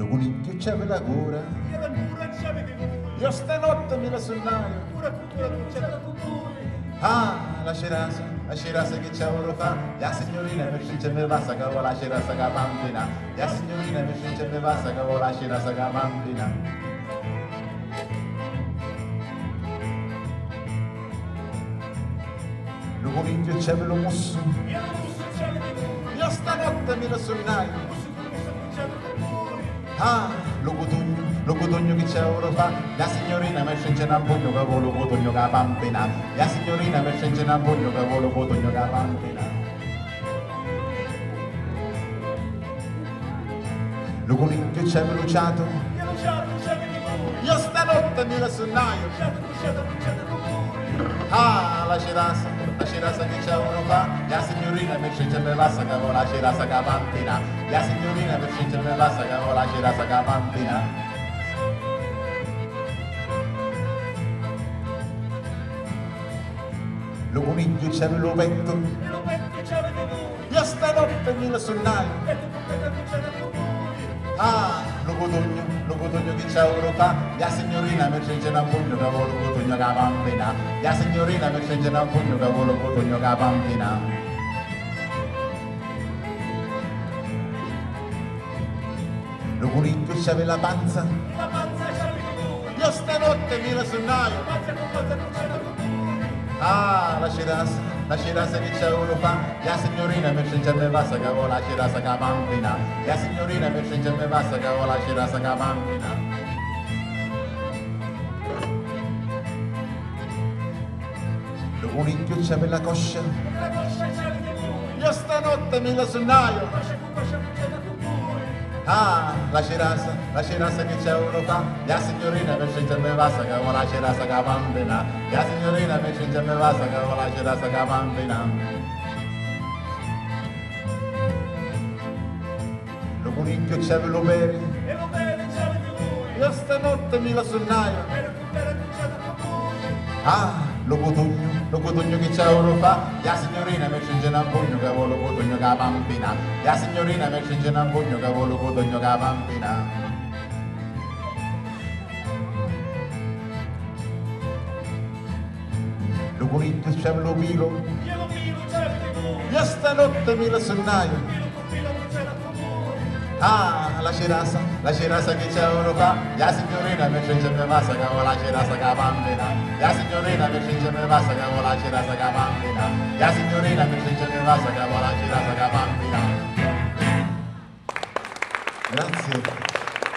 Lo cunicchio c'aveva la cura, e la cura c'ave che voi, io stanotte mi la sonnaio. cura cultura non c'è da voi. Ah, la cerasa che c'avevo fa, la signorina mi sciccia mi passa che la cerasa che bambina, la signorina mi sciccia mi passa che la cerasa che bambina. Lo cunicchio c'aveva lo musso, E la musso c'ave che voi, io stanotte mi la sonnaio. musso non c'è da voi. Ah, lo cotogno che c'avevo fa, la signorina mi scende un pugno che vuole lo cotogno che bambina, la signorina mi scende un pugno che vuole lo cotogno che bambina. Lo coniglio c'aveva luciato, E non c'ave che voi, io stanotte mi la sonnaio. non c'è da voi. Ah, la cerasa che c'avevo fa, la signorina mi scende mi passa che vuole la cerasa che bambina, la signorina mi scende mi passa che vuole la cerasa che bambina. Lo coniglio c'aveva lo petto, E lo petto c'ave che voi, io stanotte mi la sonnaio. e tu non c'è da voi. Ah, lo cotogno che c'avevo fa, la signorina mi scende un pugno che vuole lo cotogno che bambina, la signorina mi scende un pugno che vuole lo cotogno che bambina. Lo coniglio c'aveva la panza, E la panza c'ave che voi, io stanotte mi la sonnaio. panza con panza non c'è da voi. Ah, la cerasa che c'avevo fa, la signorina mi scende mi passa che vuole la cerasa che bambina, la signorina mi scende mi passa che vuole la cerasa che bambina. Lo coniglio c'aveva la coscia, E la coscia c'ave che voi, io stanotte mi la sonnaio. coscia con coscia non c'è da voi. Ah, la cerasa che c'avevo fa, la signorina mi scende mi passa che vuole la cerasa che bambina, la signorina mi scende mi passa che vuole la cerasa che bambina. Lo coniglio c'aveva lo pere, E lo bene c'ave che voi, io stanotte mi la sonnaio. e la cultura non c'è da voi. Ah, lo cotogno che c'avevo fa, la signorina mi scende un pugno che vuole lo cotogno che bambina, la signorina mi scende un pugno che vuole lo cotogno che bambina. Lo coniglio c'aveva lo pilo, E lo pilo c'ave che voi, io stanotte mi la sonnaio. pilo con pilo non c'è da voi. Ah, la cerasa che c'avevo fa, la signorina mi scende mi passa che vuole la cerasa che bambina, la signorina mi scende mi passa che vuole la cerasa che bambina, la signorina mi scende mi passa che vuole la cerasa che bambina. Grazie.